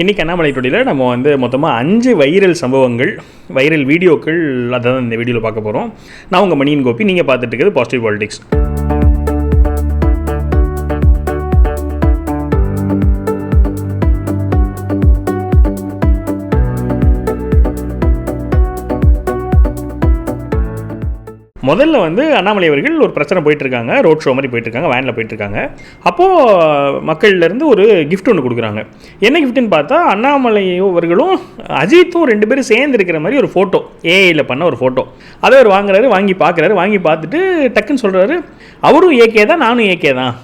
இன்றைக்கி அண்ணாமலை டுடேயில் நம்ம வந்து மொத்தமாக 5 வைரல் சம்பவங்கள், வைரல் வீடியோக்கள் அதான் இந்த வீடியோவில் பார்க்க போகிறோம். நான் உங்கள் மணியன் கோபி, நீங்கள் பார்த்துட்டு இருக்கிறது பாசிட்டிவ் பாலிடிக்ஸ். முதல்ல வந்து அண்ணாமலை அவர்கள் ஒரு பிரச்சனை போயிட்டுருக்காங்க, ரோட் ஷோ மாதிரி போயிட்டுருக்காங்க, வேனில் போயிட்டுருக்காங்க. அப்போது மக்கள்லேருந்து ஒரு கிஃப்ட் ஒன்று கொடுக்குறாங்க. என்ன கிஃப்ட்டுன்னு பார்த்தா அண்ணாமலை அவர்களும் அஜித்தும் 2 பேரும் சேர்ந்து இருக்கிற மாதிரி ஒரு ஃபோட்டோ, ஏஐயில் பண்ண ஒரு ஃபோட்டோ. அதை அவர் வாங்குறாரு, வாங்கி பார்க்குறாரு. வாங்கி பார்த்துட்டு டக்குன்னு சொல்கிறாரு, அவரும் ஏகே தான், நானும் ஏகே தான்.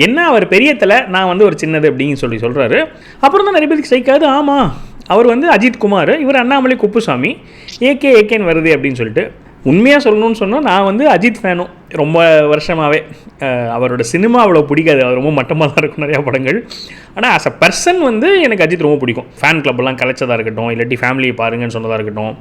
என்ன அவர் பெரிய தலை, நான் வந்து ஒரு சின்னது அப்படின்னு சொல்கிறாரு. அப்புறம் தான் நிறைய பேருக்கு ஸ்ட்ரைக் ஆகுது, ஆமாம் அவர் வந்து அஜித் குமார், இவர் அண்ணாமலை குப்புசாமி, ஏகேன்னு வருது அப்படின்னு சொல்லிட்டு. உண்மையாக சொல்லணும்னு சொன்னால் நான் வந்து அஜித் ஃபேனும் ரொம்ப வருஷமாகவே. அவரோட சினிமா அவ்வளோ பிடிக்காது, அவர் ரொம்ப மட்டமாக தான் இருக்கும் நிறையா படங்கள். ஆனால் ஆஸ் அ பர்சன் வந்து எனக்கு அஜித் ரொம்ப பிடிக்கும். ஃபேன் கிளப்லாம் கலைச்சதாக இருக்கட்டும், இல்லாட்டி ஃபேமிலியை பாருங்கன்னு சொன்னதாக இருக்கட்டும்,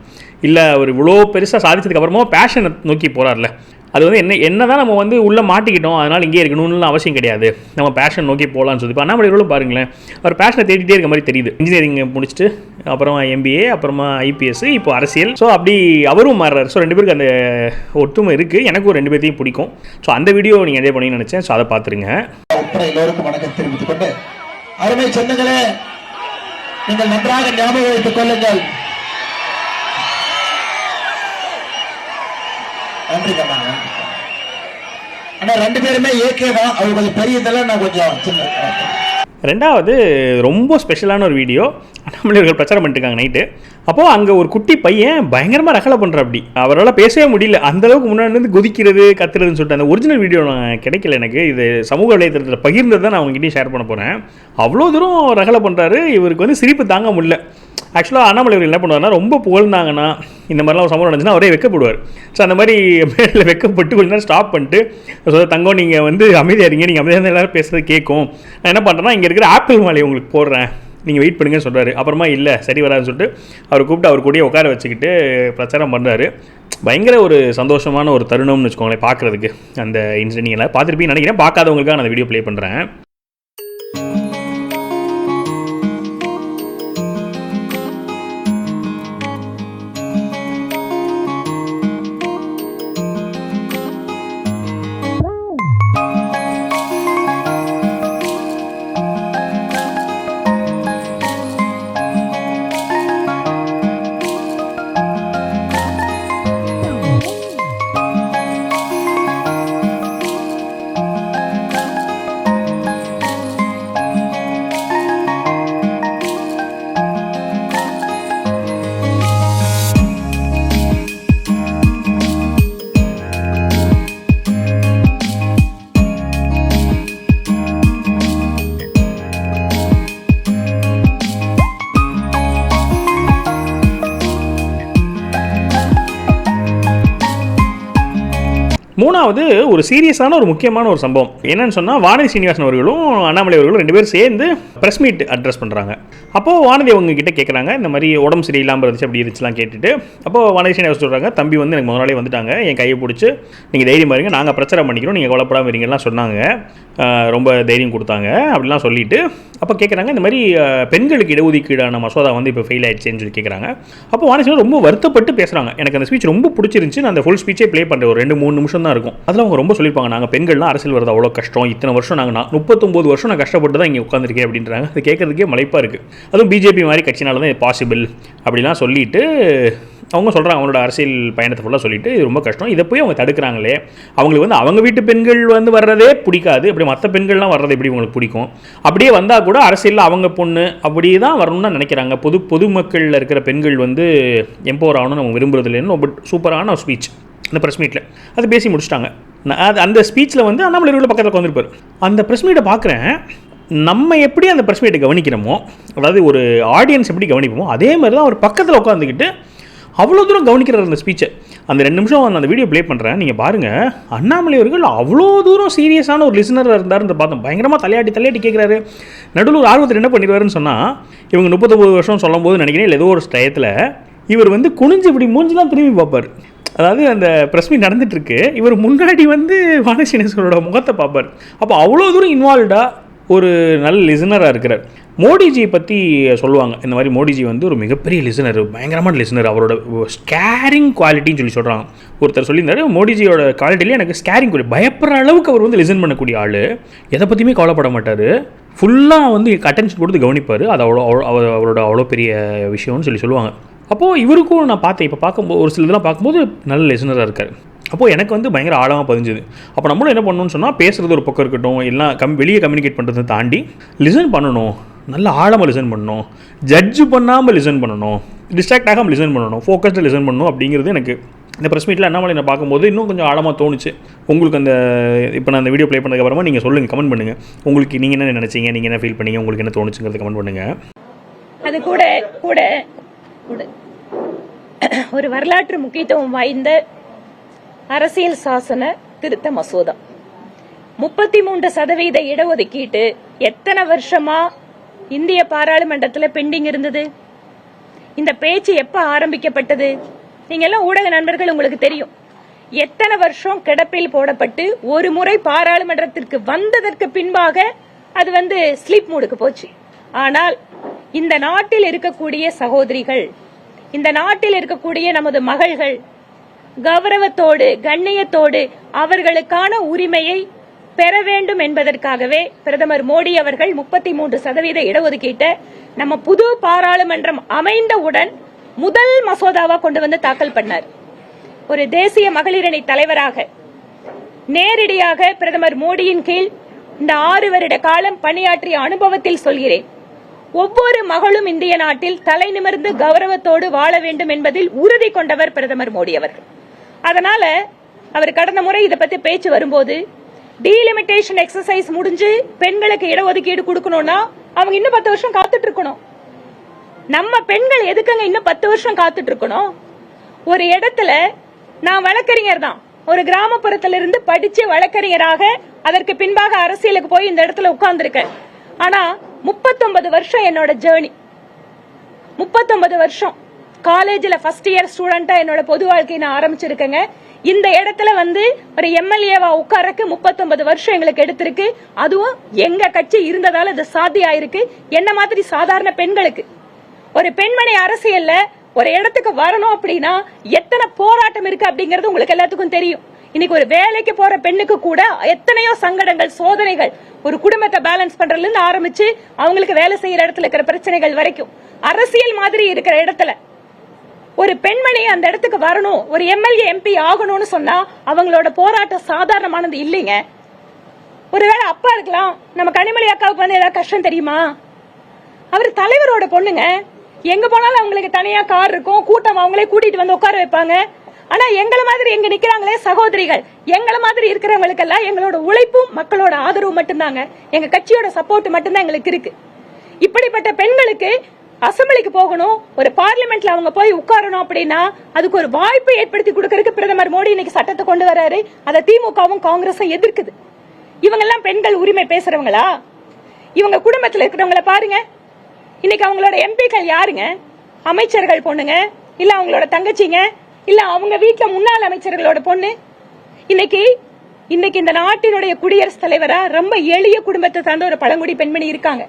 இல்லை அவர் இவ்வளோ பெருசாக சாதிச்சதுக்கப்புறமா பேஷனை நோக்கி போகிறார்ல, அது வந்து என்ன தான் நம்ம வந்து உள்ளே மாட்டிக்கிட்டோம், அதனால் இங்கே இருக்கணும்னு அவசியம் கிடையாது, நம்ம பேஷன் நோக்கி போகலான்னு சொல்லி. இப்போ அண்ணாமலை பாருங்களேன், அவர் பேஷனை தேடிட்டே இருக்க மாதிரி தெரியுது. இன்ஜினியரிங் முடிச்சுட்டு அப்புறமா MBA, அப்புறமா IPS, இப்போ அரசியல். ஸோ அப்படி அவரும் மாறுறாரு. ஸோ 2 பேருக்கு அந்த ஒற்றுமை இருக்குது. எனக்கும் 2 பேர்த்தையும் பிடிக்கும். ஸோ அந்த வீடியோ நீங்கள் என்ஜாய் பண்ணி நினச்சேன். ஸோ அதை பார்த்துருங்க. எல்லோருக்கும் வணக்கம் தெரிவித்துக் கொண்டு, அருமை சொந்தங்களே, நீங்கள் நன்றாக ஞாபகம் வைத்துக் கொள்ளுங்கள். நன்றி பண்ணாங்க. ஆனா 2 பேருமே ஏகே தான். அவங்க கொஞ்சம் பெரியதெல்லாம் நான் கொஞ்சம் சின்ன. ரெண்டாவது ரொம்ப ஸ்பெஷலான ஒரு வீடியோ. அண்ணாமலையர்கள் பிரச்சாரம் பண்ணிட்டுருக்காங்க நைட்டு. அப்போது அங்கே ஒரு குட்டி பையன் பயங்கரமாக ரகலை பண்ணுற. அப்படி அவரால் பேசவே முடியல, அந்தளவுக்கு முன்னாடி வந்து குதிக்கிறது கத்துறதுன்னு சொல்லிட்டு. அந்த ஒரிஜினல் வீடியோ நான் கிடைக்கல எனக்கு. இது சமூக வலைத்தளத்தில் பகிர்ந்தது தான் நான் அவங்ககிட்டயும் ஷேர் பண்ண போகிறேன். அவ்வளோ தூரம் ரகலை பண்ணுறாரு. இவருக்கு வந்து சிரிப்பு தாங்க முடியல. ஆக்சுவலாக அண்ணாமலை அவர்கள் என்ன பண்ணுவார்னா, ரொம்ப புகழ்ந்தாங்கன்னா, இந்த மாதிரிலாம் ஒரு சம்பவம் நடந்துச்சுன்னா அவரே வெக்கப்படுவார். ஸோ அந்த மாதிரி மேலே வெக்கப்பட்டு கொஞ்ச நேரம் ஸ்டாப் பண்ணிட்டு, ஸோ தங்கம் நீங்கள் வந்து அமைதியாக இருங்க, நீங்கள் அமைதியாக எல்லோரும் பேசுகிறது கேட்கும், நான் என்ன பண்ணுறேன்னா இங்கே இருக்கிற ஆப்பிள் மாலையை உங்களுக்கு போடுறேன், நீங்கள் வெயிட் பண்ணுங்கன்னு சொல்கிறாரு. அப்புறமா இல்லை சரி வராதுன்னு சொல்லிட்டு அவர் கூப்பிட்டு அவர் கூடயே உட்கார வச்சுக்கிட்டு பிரச்சாரம் பண்ணுறாரு. பயங்கர ஒரு சந்தோஷமான ஒரு தருணம்னு வச்சுக்கோங்களேன் பார்க்குறதுக்கு. அந்த இன்சிடென்ட் நீங்கள் எல்லாம் பார்த்துருப்பீங்கன்னு நினைக்கிறேன். பார்க்காதவங்களுக்காக நான் அந்த வீடியோ ப்ளே பண்ணுறேன். மூணாவது ஒரு சீரியஸான ஒரு முக்கியமான ஒரு சம்பவம் என்னன்னு சொன்னால், வானதி சீனிவாசன் அவர்களும் அண்ணாமலை அவர்களும் 2 பேரும் சேர்ந்து ப்ரெஸ் மீட் அட்ரஸ் பண்ணுறாங்க. அப்போது வானதி அவங்க கிட்டே கேட்குறாங்க, இந்த மாதிரி உடம்பு சரியில்லாமல் இருந்துச்சு அப்படி இருந்துச்சுலாம் கேட்டுட்டு. அப்போது வானதி சீனிவாசன் சொல்கிறாங்க, தம்பி வந்து எனக்கு முதலாளி வந்துட்டாங்க, என் கையை பிடிச்சி நீங்கள் தைரியம் பாருங்க, நாங்கள் பிரச்சாரம் பண்ணிக்கிறோம், நீங்கள் கவலைப்படாமல் இருங்கலாம் சொன்னாங்க, ரொம்ப தைரியம் கொடுத்தாங்க அப்படிலாம் சொல்லிவிட்டு. அப்போ கேட்குறாங்க, இந்த மாதிரி பெண்களுக்கு இடஒதுக்கீடான மசோதா வந்து இப்போ ஃபெயில் ஆகிடுச்சேன்னு சொல்லி கேட்குறாங்க. அப்போ வானதி ரொம்ப வருத்தப்பட்டு பேசுகிறாங்க. எனக்கு அந்த ஸ்பீச் ரொம்ப பிடிச்சிருந்துச்சு, நான் அந்த ஃபுல் ஸ்பீச்சே ப்ளே பண்ணுறேன், ஒரு 2-3 நிமிஷம் தான் இருக்கும். அதில் அவங்க ரொம்ப சொல்லியிருப்பாங்க, நாங்கள் பெண்கள்லாம் அரசியல் வரது அவ்வளோ கஷ்டம், இத்தனை வருஷம் நாங்கள் 39 வருஷம் நான் கஷ்டப்பட்டு தான் இங்கே உட்காந்துருக்கேன் அப்படின்றாங்க. அது கேட்குறதுக்கே மலைப்பாக இருக்குது. அதுவும் பிஜேபி மாதிரி கட்சினால தான் இது பாசிபிள் அப்படிலாம் சொல்லிட்டு அவங்க சொல்கிறாங்க. அவங்களோட அரசியல் பயணத்தை ஃபுல்லாக சொல்லிட்டு இது ரொம்ப கஷ்டம், இதை போய் அவங்க தடுக்கிறாங்களே, அவங்களுக்கு வந்து அவங்க வீட்டு பெண்கள் வந்து வர்றதே பிடிக்காது, அப்படி மற்ற பெண்கள்லாம் வர்றது எப்படி உங்களுக்கு பிடிக்கும், அப்படியே வந்தால் கூட அரசியலில் அவங்க பொண்ணு அப்படி தான் வரணும்னு நினைக்கிறாங்க. பொதுமக்களில் இருக்கிற பெண்கள் வந்து எம்பவர் ஆகணும்னு அவங்க விரும்புறதில்லைன்னு ரொம்ப சூப்பரான ஒரு ஸ்பீச் அந்த ப்ரெஸ் மீட்டில். அது பேசி முடிச்சிட்டாங்க. அந்த ஸ்பீச்சில் வந்து அண்ணாமலை பக்கத்தில் வந்துருப்பார். அந்த ப்ரெஸ் மீட்டை பார்க்குறேன், நம்ம எப்படி அந்த ப்ரெஸ் மீட்டை கவனிக்கிறோமோ, அதாவது ஒரு ஆடியன்ஸ் எப்படி கவனிப்போமோ அதே மாதிரி தான் அவர் பக்கத்தில் உட்காந்துக்கிட்டு அவ்வளோ தூரம் கவனிக்கிறார் அந்த ஸ்பீச்சை. அந்த 2 நிமிஷம் அந்த வீடியோ ப்ளே பண்ணுறேன், நீங்கள் பாருங்கள். அண்ணாமலை அவர்கள் அவ்வளோ தூரம் சீரியஸான ஒரு லிசனராக இருந்தார்னு பார்த்தோம். பயங்கரமாக தலையாட்டி கேட்குறாரு. நடுவில் ஒரு ஆர்வத்தில் என்ன பண்ணிடுவாருன்னு சொன்னால், இவங்க 39 வருஷம் சொல்லும் போது நினைக்கிறேன், இல்லை ஏதோ ஒரு டயத்தில் இவர் வந்து குனிஞ்சு இப்படி மூஞ்சி தான் திரும்பி பார்ப்பார். அதாவது அந்த ப்ரெஸ் மீட் நடந்துகிட்ருக்கு, இவர் முன்னாடி வந்து வானதி சீனிவாசனோட முகத்தை பார்ப்பார். அப்போ அவ்வளோ தூரம் இன்வால்வ்டாக ஒரு நல்ல லிசனராக இருக்கிறார். மோடிஜி பற்றி சொல்லுவாங்க. இந்த மாதிரி மோடிஜி வந்து ஒரு மிகப்பெரிய லிசனர், பயங்கரமான லிசனர், அவரோட ஸ்கேரிங் குவாலிட்டின்னு சொல்கிறாங்க. ஒருத்தர் சொல்லியிருந்தாரு, மோடிஜியோட குவாலிட்டிலே எனக்கு ஸ்கேரிங் குவாலிட்டி, பயப்படுற அளவுக்கு அவர் வந்து லிசன் பண்ணக்கூடிய ஆள், எதை பற்றியுமே கவலைப்பட மாட்டார், ஃபுல்லாக வந்து அட்டென்ஷன் கொடுத்து கவனிப்பார். அது அவரோட அவ்வளோ பெரிய விஷயம்னு சொல்லுவாங்க. அப்போது இவருக்கும் நான் பார்த்தேன், இப்போ பார்க்கும்போது ஒரு சில இதெல்லாம் பார்க்கும்போது நல்ல லிசனராக இருக்கார். அப்போது எனக்கு வந்து பயங்கர ஆழமாக பதிஞ்சுது. அப்போ நம்மளும் என்ன பண்ணணும்னு சொன்னால், பேசுகிறது ஒரு பக்கம் இருக்கட்டும், எல்லாம் வெளியே கம்யூனிகேட் பண்ணுறதை தாண்டி லிசன் பண்ணணும், நல்ல ஆழமாக லிசன் பண்ணணும், ஜட்ஜு பண்ணாமல் லிசன் பண்ணணும், டிஸ்ட்ராக்ட் ஆகாமல் லிசன் பண்ணணும், ஃபோக்கஸ்டாக லிசன் பண்ணணும். அப்படிங்கிறது எனக்கு இந்த ப்ரெஸ் மீட்டில் அண்ணாமலை நான் பார்க்கும்போது இன்னும் கொஞ்சம் ஆழமாக தோணுச்சு. உங்களுக்கு அந்த இப்போ நான் அந்த வீடியோ ப்ளே பண்ணதுக்கப்புறமா நீங்கள் சொல்லுங்கள், கமெண்ட் பண்ணுங்கள், உங்களுக்கு நீங்கள் என்ன நினச்சிங்க, நீங்கள் என்ன ஃபீல் பண்ணீங்க, உங்களுக்கு என்ன தோணுச்சுங்கிறது கமெண்ட் பண்ணுங்கள். அது கூட கூட ஒரு வரலாற்று முக்கியத்துவம் வாய்ந்த அரசியல் சாசன திருத்த மசோதா. 33% இடஒதுக்கீட்டு எத்தனை வருஷமா இந்திய பாராளுமன்றத்தில் பெண்டிங் இருந்தது? இந்த பேச்சு எப்ப ஆரம்பிக்கப்பட்டது? நீங்க எல்லாம் ஊடக நண்பர்கள், உங்களுக்கு தெரியும். எத்தனை வருஷம் கிடப்பில் போடப்பட்டு ஒரு முறை பாராளுமன்றத்திற்கு வந்ததற்கு பின்பாக அது வந்து ஸ்லீப் மூடுக்கு போச்சு. ஆனால் இந்த நாட்டில் இருக்கக்கூடிய சகோதரிகள், இந்த நாட்டில் இருக்கக்கூடிய நமது மகள்கள் கௌரவத்தோடு கண்ணியத்தோடு அவர்களுக்கான உரிமையை பெற வேண்டும் என்பதற்காகவே பிரதமர் மோடி அவர்கள் 33% இடஒதுக்கீட்டை நம்ம புது பாராளுமன்றம் அமைந்தவுடன் முதல் மசோதாவா கொண்டு வந்து தாக்கல் பண்ணார். ஒரு தேசிய மகளிரணி தலைவராக நேரடியாக பிரதமர் மோடியின் கீழ் இந்த 6 வருட காலம் பணியாற்றிய அனுபவத்தில் சொல்கிறேன், ஒவ்வொரு மகளும் இந்திய நாட்டில் தலை நிமிர்ந்து கௌரவத்தோடு வாழ வேண்டும் என்பதில் உறுதி கொண்டவர் பிரதமர் மோடி அவர்கள். அதனால அவர் கடந்த முறை இதை பத்தி பேச்சு வரும்போது, டீலிமிட்டேஷன் எக்ஸசைஸ் முடிஞ்சு பெண்களுக்கு இடஒதுக்கீடு கொடுக்கணும்னா அவங்க இன்னும் 10 வருஷம் காத்துட்டு இருக்கணும். நம்ம பெண்கள் எதுக்குங்க இன்னும் 10 வருஷம் காத்துட்டு இருக்கணும்? ஒரு இடத்துல நான் வழக்கறிஞர் தான், ஒரு கிராமப்புறத்திலிருந்து படிச்சு வழக்கறிஞராக அதற்கு பின்பாக அரசியலுக்கு போய் இந்த இடத்துல உட்கார்ந்துருக்கேன். ஆனா 39 வருஷம் என்னோட ஜேர்னி, 39 வருஷம் காலேஜ்ல ஃபர்ஸ்ட் இயர் ஸ்டூடெண்டா என்னோட பொது வாழ்க்கையை நான் ஆரம்பிச்சிருக்கேங்க. இந்த இடத்துல வந்து ஒரு எம்எல்ஏவா உட்காரக்கு 39 வருஷம் எங்களுக்கு எடுத்திருக்கு. அதுவும் எங்க கட்சி இருந்ததால இது சாத்தியம் ஆயிருக்கு. என்ன மாதிரி சாதாரண பெண்களுக்கு, ஒரு பெண்மணி அரசியல்ல ஒரு இடத்துக்கு வரணும் அப்படின்னா எத்தனை போராட்டம் இருக்கு அப்படிங்கறது உங்களுக்கு எல்லாத்துக்கும் தெரியும். இன்னைக்கு ஒரு வேலைக்கு போற பெண்ணுக்கு கூட எத்தனையோ சங்கடங்கள், சோதனைகள், ஒரு குடும்பத்தை பேலன்ஸ் பண்றதுல இருந்து ஆரம்பிச்சு அவங்களுக்கு வேலை செய்யற இடத்துல இருக்கிற பிரச்சனைகள் வரைக்கும், அரசியல் மாதிரி இருக்கிற இடத்துல ஒரு பெண்மணி அந்த இடத்துக்கு வரணும், ஒரு எம்எல்ஏ எம்பி ஆகணும்னு சொன்னா அவங்களோட போராட்டம் சாதாரணமானது இல்லைங்க. ஒருவேளை அப்பா இருக்கலாம், நம்ம கனிமொழி அக்காவுக்கு வந்து ஏதாவது கஷ்டம் தெரியுமா? அவர் தலைவரோட பொண்ணுங்க, எங்க போனாலும் அவங்களுக்கு தனியா கார் இருக்கும், கூட்டம் அவங்களே கூட்டிட்டு வந்து உட்கார வைப்பாங்க. ஆனா எங்களை மாதிரி எங்க நிக்கிறாங்களே சகோதரிகள், எங்களை மாதிரி இருக்கிறவங்களுக்கு எல்லாம் எங்களோட உழைப்பும் மக்களோட ஆதரவு மட்டும்தாங்க, எங்க கட்சியோட சப்போர்ட் மட்டும்தான் எங்களுக்கு இருக்கு. இப்படிப்பட்ட பெண்களுக்கு அசம்பிளிக்கு போகணும், ஒரு பார்லிமெண்ட்ல அவங்க போய் உட்காரணும் அப்படின்னா அதுக்கு ஒரு வாய்ப்பை ஏற்படுத்தி கொடுக்கறதுக்கு பிரதமர் மோடி இன்னைக்கு சட்டத்தை கொண்டு வராரு. அதை திமுகவும் காங்கிரஸும் எதிர்க்குது. இவங்க எல்லாம் பெண்கள் உரிமை பேசுறவங்களா? இவங்க குடும்பத்தில் இருக்கிறவங்கள பாருங்க. இன்னைக்கு அவங்களோட எம்பிக்கள் யாருங்க? அமைச்சர்கள் பொண்ணுங்க, இல்ல அவங்களோட தங்கச்சிங்க, இல்ல அவங்க வீட்டுல முன்னாள் அமைச்சர்களோட பொண்ணு. இன்னைக்கு இந்த நாட்டினுடைய குடியரசுத் தலைவரா ரொம்ப எளிய குடும்பத்தை சார்ந்த ஒரு பழங்குடி பெண்மணி இருக்காங்க.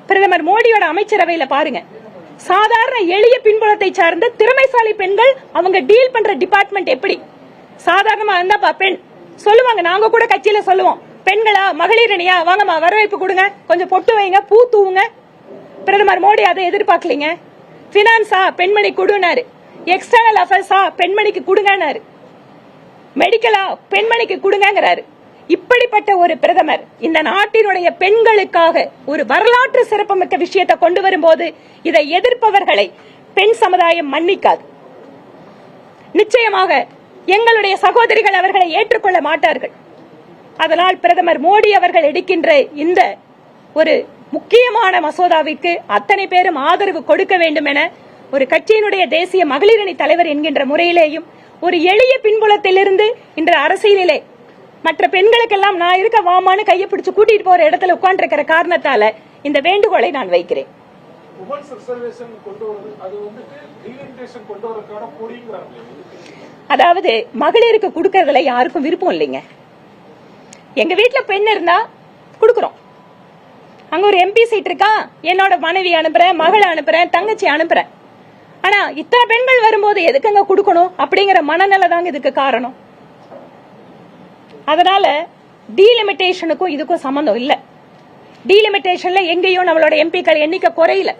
பிரதமர் மோடியோட அமைச்சரவையில பாருங்க, சாதாரண எளிய பின்புலத்தை சார்ந்த திறமைசாலி பெண்கள் அவங்க டீல் பண்ற டிபார்ட்மெண்ட் எப்படி சாதாரணமா இருந்தா பெண் சொல்லுவாங்க. நாங்க கூட கட்சியில சொல்லுவோம், பெண்களா மகளிர் அணியா வாங்கம்மா வரவேற்பு கொடுங்க, கொஞ்சம் பொட்டு வைங்க, பூ தூவுங்க. பிரதமர் மோடி அதை எதிர்பார்க்கலீங்க. பினான்ஸா பெண்மணி கொடுனாரு, எக்ஸ்டர்னல் அஃபேர்ஸா பெண்மணிக்கு கொடுங்கன்னாரு, மெடிக்கலா பெண்மணிக்கு கொடுங்கறாரு. இப்படிப்பட்ட ஒரு பிரதமர் இந்த நாட்டினுடைய பெண்களுக்காக ஒரு வரலாற்று சிறப்புமிக்க விஷயத்தை கொண்டு வரும்போது இதை எதிர்ப்பவர்களை பெண் சமுதாயம் மன்னிக்காது. நிச்சயமாக எங்களுடைய சகோதரிகள் அவர்களை ஏற்றுக்கொள்ள மாட்டார்கள். அதனால் பிரதமர் மோடி அவர்கள் எடுக்கின்ற இந்த ஒரு முக்கியமான மசோதாவிற்கு அத்தனை பேரும் ஆதரவு கொடுக்க வேண்டும் என ஒரு கட்சியினுடைய தேசிய மகளிரணி தலைவர் என்கின்ற முறையிலேயும், ஒரு எளிய பின்புலத்திலிருந்து இன்று அரசியலிலே மற்ற பெண்களுக்கெல்லாம் நான் இருக்க வாமான்னு கையை பிடிச்சு கூட்டிட்டு போற இடத்துல உட்கார்ந்து இருக்கிற காரணத்தால இந்த வேண்டுகோளை நான் வைக்கிறேன். அதாவது மகளிருக்கு கொடுக்கறதுல யாருக்கும் விருப்பம் இல்லைங்க. எங்க வீட்டுல பெண் இருந்தா கொடுக்கறோம், அங்க ஒரு எம்பி சீட் இருக்கா, என்னோட மனைவி அனுப்புறேன், மகளை அனுப்புறேன், தங்கச்சி அனுப்புறேன். ஆனா இத்தனை பெண்கள் வரும்போது எதுக்குங்க கொடுக்கணும் அப்படிங்கிற மனநிலை தாங்க இதுக்கு காரணம். அதனால டீலிமிட்டேஷனுக்கும் இதுக்கும் சம்பந்தம் இல்ல. டீலிமிட்டேஷன்ல எங்கேயும் நம்மளோட எம்பிக்கள் எண்ணிக்கை குறையில.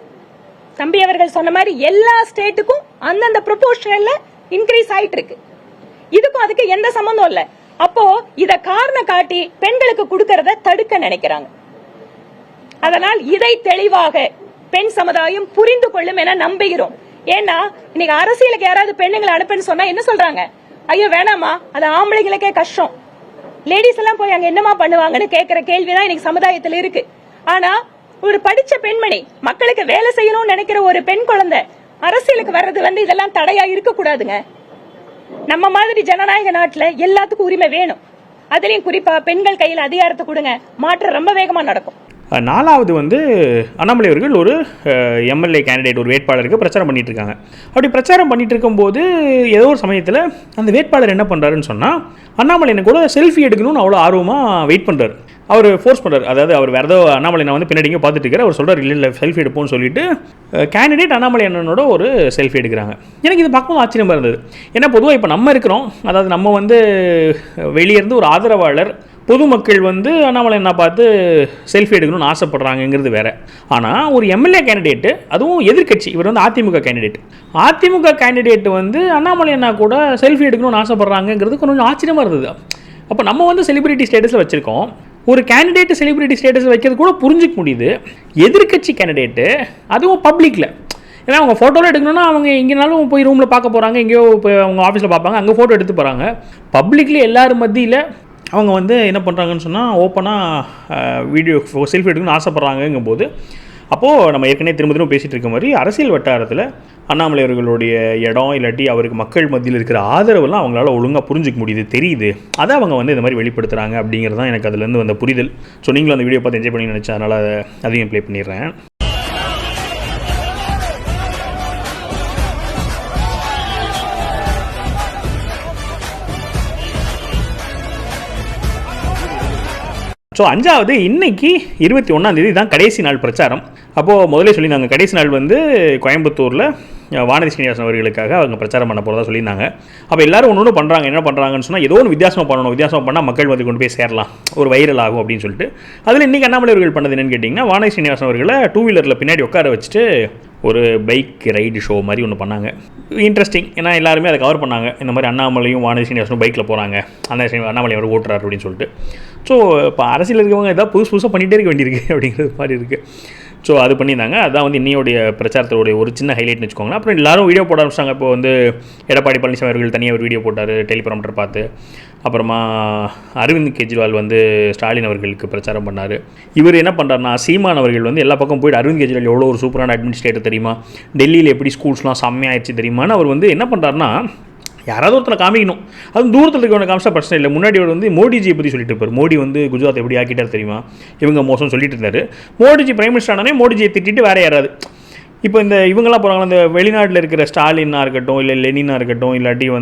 தம்பி அவர்கள் சொன்ன மாதிரி எல்லா ஸ்டேட்டுக்கும் அந்தந்த ப்ரொபோர்ஷனல்ல இன்க்ரீஸ் ஆயிட்டு இருக்கு. இதுக்கும் அதுக்கு எந்த சம்பந்தம் இல்ல. அப்போ இத காரணம் காட்டி பெண்களுக்கு கொடுக்கறத தடுக்க நினைக்கிறாங்க. அதனால் இதை தெளிவாக பெண் சமுதாயம் புரிந்து கொள்ளும் என நம்புகிறோம். ஏன்னா இன்னைக்கு அரசியலுக்கு யாராவது பெண்ணுங்களை அனுப்புன்னு சொன்னா என்ன சொல்றாங்க, ஐயோ வேணாமா, அது ஆம்பளைங்களுக்கே கஷ்டம், லேடிஸ் எல்லாம் போய் அங்க என்னமா பண்ணுவாங்கன்னு கேட்கிற கேள்விதான் இன்னைக்கு சமுதாயத்தில் இருக்கு. ஆனா ஒரு படிச்ச பெண்மணி, மக்களுக்கு வேலை செய்யணும்னு நினைக்கிற ஒரு பெண் குழந்தை அரசியலுக்கு வர்றது இதெல்லாம் தடையா இருக்க கூடாதுங்க. நம்ம மாதிரி ஜனநாயக நாட்டுல எல்லாத்துக்கும் உரிமை வேணும். அதுலயும் குறிப்பா பெண்கள் கையில் அதிகாரத்தை கொடுங்க, மாற்றம் ரொம்ப வேகமா நடக்கும். நாலாவது அண்ணாமலை அவர்கள் ஒரு எம்எல்ஏ கேண்டிடேட், ஒரு வேட்பாளருக்கு பிரச்சாரம் பண்ணிட்டு இருக்காங்க. அப்படி பிரச்சாரம் பண்ணிட்டு இருக்கும்போது ஏதோ ஒரு சமயத்தில் அந்த வேட்பாளர் என்ன பண்ணுறாருன்னு சொன்னால், அண்ணாமலை என்ன கூட செல்ஃபி எடுக்கணும்னு அவ்வளோ ஆர்வமாக வெயிட் பண்ணுறாரு. அவர் ஃபோர்ஸ் பண்ணுறாரு. அதாவது அவர் வேறு ஏதோ அண்ணாமலை நான் பின்னாடி இங்கே பார்த்துட்டு இருக்காரு. அவர் சொல்கிறார் இல்லை செல்ஃபி எடுப்போம்னு சொல்லிட்டு கேண்டிடேட் அண்ணாமலை அண்ணனோட ஒரு செல்ஃபி எடுக்கிறாங்க. எனக்கு இது பார்க்கவும் ஆச்சரியமாக இருந்தது. ஏன்னா பொதுவாக இப்போ நம்ம இருக்கிறோம், அதாவது நம்ம வெளியேருந்து ஒரு ஆதரவாளர், பொதுமக்கள் அண்ணாமலை என்ன பார்த்து செல்ஃபி எடுக்கணும்னு ஆசைப்படுறாங்கிறது வேற. ஆனால் ஒரு எம்எல்ஏ கேண்டிடேட்டு, அதுவும் எதிர்கட்சி, இவர் அதிமுக கேண்டிடேட், அதிமுக கேண்டிடேட் அண்ணாமலை அண்ணா கூட செல்ஃபி எடுக்கணும்னு ஆசைப்படுறாங்கிறது கொஞ்சம் ஆச்சரியமாக இருந்தது. அப்போ நம்ம செலிபிரிட்டி ஸ்டேட்டஸில் வச்சுருக்கோம், ஒரு கேண்டிடேட்டு செலிபிரிட்டி ஸ்டேட்டஸில் வைக்கிறது கூட புரிஞ்சிக்க முடியுது. எதிர்கட்சி கேண்டிடேட்டு, அதுவும் பப்ளிக்கில், ஏன்னா அவங்க ஃபோட்டோவில் எடுக்கணும்னா அவங்க எங்கேனாலும் போய் ரூமில் பார்க்க போகிறாங்க, எங்கேயோ போய் அவங்க ஆஃபீஸில் பார்ப்பாங்க, அங்கே ஃபோட்டோ எடுத்து போகிறாங்க. பப்ளிக்லேயே எல்லோரும் மத்தியில் அவங்க என்ன பண்ணுறாங்கன்னு சொன்னால் ஓப்பனாக வீடியோ செல்ஃபி எடுக்கணும்னு ஆசைப்பட்றாங்கங்கும் போது, அப்போது நம்ம ஏற்கனவே திரும்ப பேசிகிட்டு இருக்க மாதிரி அரசியல் வட்டாரத்தில் அண்ணாமலை அவர்களுடைய இடம் இல்லாட்டி அவருக்கு மக்கள் மத்தியில் இருக்கிற ஆதரவெல்லாம் அவங்களால ஒழுங்காக புரிஞ்சிக்க முடியுது, தெரியுது. அதை அவங்க இந்த மாதிரி வெளிப்படுத்துகிறாங்க அப்படிங்கிறது தான் எனக்கு அதுலேருந்து வந்த புரிதல். ஸோ நீங்களும் அந்த வீடியோ பார்த்து என்ஜாய் பண்ணி நினச்சேன், அதனால் அதையும் ப்ளே பண்ணிடுறேன். ஸோ 5வது இன்னைக்கு 21ஆம் தான் கடைசி நாள் பிரச்சாரம். அப்போது முதலே சொல்லியிருந்தாங்க, கடைசி நாள் கோயம்புத்தூரில் வானதி சீனிவாசன் அவர்களுக்காக அவங்க பிரச்சாரம் பண்ண போகிறதா சொல்லியிருந்தாங்க. அப்போ எல்லோரும் ஒன்று பண்ணுறாங்க. என்ன பண்ணுறாங்கன்னு சொன்னால், ஏதோ ஒன்று வித்தியாசமாக பண்ணணும், வித்தியாசமாக பண்ணால் மக்கள் கொண்டு போய் சேரலாம், ஒரு வைரல் ஆகும் அப்படின்னு சொல்லிட்டு. அதில் இன்றைக்கி அண்ணாமலை அவர்கள் பண்ணது என்னென்னு கேட்டிங்கன்னா, வானதி சீனிவாசன் அவர்களை 2 வீலரில் பின்னாடி உட்கார வச்சுட்டு ஒரு பைக் ரைடு ஷோ மாதிரி ஒன்று பண்ணாங்க. இன்ட்ரெஸ்டிங், ஏன்னா எல்லாருமே அதை கவர் பண்ணாங்க. இந்த மாதிரி அண்ணாமலையும் வானதி சீனிவாசனும் பைக்கில் போகிறாங்க, அண்ணாமலை அவர் ஓட்டுறாரு அப்படின்னு சொல்லிட்டு. ஸோ இப்போ அரசியல் இருக்கவங்க ஏதாவது புதுசாக பண்ணிகிட்டே இருக்க வேண்டியிருக்கு அப்படிங்கிறது மாதிரி இருக்குது. ஸோ அது பண்ணியிருந்தாங்க. அதுதான் இன்னையோடைய பிரச்சாரத்தோடைய ஒரு சின்ன ஹைலைட்னு வச்சுக்கோங்களேன். அப்புறம் எல்லாரும் வீடியோ போட ஆரம்பிச்சாங்க. இப்போ எடப்பாடி பழனிசாமி அவர்கள் தனியாக ஒரு வீடியோ போட்டார், டெலிபிராம்டர் பார்த்து. அப்புறமா அரவிந்த் கெஜ்ரிவால் ஸ்டாலின் அவர்களுக்கு பிரச்சாரம் பண்ணார். இவர் என்ன பண்ணுறாருனா, சீமான் அவர்கள் எல்லா பக்கம் போயிட்டு அரவிந்த் கெஜ்ரிவால் எவ்வளோ ஒரு சூப்பரான அட்மினிஸ்ட்ரேட்டர் தெரியுமா, டெல்லியில் எப்படி ஸ்கூல்ஸ்லாம் செம்மையாயிடுச்சு தெரியுமான்னு அவர் என்ன பண்ணுறாருனா, யாராவது ஒருத்தனை காமிக்கணும், அதுவும் தூரத்தில் இருக்கவனை காமிச்சா பிரச்சனை இல்லை. முன்னாடி அவர் மோடிஜியை பற்றி சொல்லிட்டு இருப்பார். மோடி குஜராத் எப்படி ஆக்கிட்டார் தெரியுமா, இவங்க மோசம் சொல்லிட்டு இருந்தார். மோடிஜி பிரைம் மினிஸ்டர் ஆனானே மோடிஜியை திட்டிட்டு வேறு யாராவது, இப்போ இவங்கெல்லாம் போகிறாங்க, இந்த வெளிநாட்டில் இருக்கிற ஸ்டாலினாக இருக்கட்டும், இல்லை லெனினாக இருக்கட்டும், இல்லாட்டி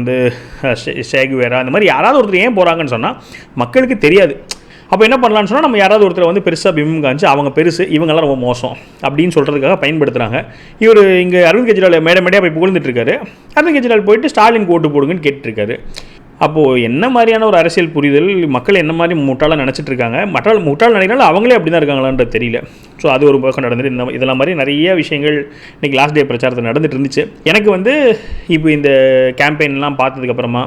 ஷேகுவேரா, இந்த மாதிரி யாராவது ஒருத்தர் ஏன் போகிறாங்கன்னு சொன்னால் மக்களுக்கு தெரியாது. அப்போ என்ன பண்ணலான்னு சொன்னால், நம்ம யாராவது ஒருத்தர் பெருசாக பிம்பம் காமிச்சு அவங்க பெருசு, இவங்கெல்லாம் ரொம்ப மோசம் அப்படின்னு சொல்கிறதுக்காக பயன்படுத்துகிறாங்க. இவர் இங்கே அரவிந்த் கெஜ்ரிவால் மேடையாக போய் புகழ்ந்துட்டுருக்காரு. அரவிந்த் கெஜ்ரிவால் போயிட்டு ஸ்டாலினுக்கு ஓட்டு போடுங்கன்னு கேட்டுருக்காரு. அப்போது என்ன மாதிரியான ஒரு அரசியல் புரிதல், மக்கள் என்ன மாதிரி முட்டாளாக நினச்சிட்டு இருக்காங்க, முட்டாள் நினைக்கிறாலும் அவங்களே அப்படி தான் இருக்காங்களான்றது தெரியல. ஸோ அது ஒரு பக்கம் நடந்துட்டு இதெல்லாம் மாதிரி நிறைய விஷயங்கள் இன்றைக்கி லாஸ்ட் டே பிரச்சாரத்தில் நடந்துட்டு இருந்துச்சு. எனக்கு இப்போ இந்த கேம்பெயின்லாம் பார்த்ததுக்கப்புறமா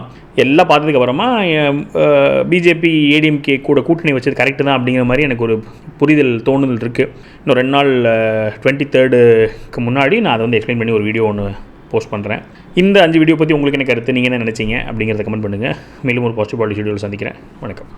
பிஜேபி ஏடிஎம்கே கூட கூட்டணி வச்சது கரெக்டு தான் அப்படிங்கிற மாதிரி எனக்கு ஒரு புரிதல் தோணுதல் இருக்குது. இன்னும் 2 நாள் 23rd முன்னாடி நான் அதை எக்ஸ்பிளைன் பண்ணி ஒரு வீடியோ ஒன்று போஸ்ட் பண்ணுறேன். இந்த 5 வீடியோ பற்றி உங்களுக்கு என்ன கருத்து, நீங்கள் என்ன நினச்சிங்க அப்படிங்கிறத கமெண்ட் பண்ணுங்கள். மேலும் ஒரு பாசிட்டிவ் பாலிசி வீடியோவில் சந்திக்கிறேன். வணக்கம்.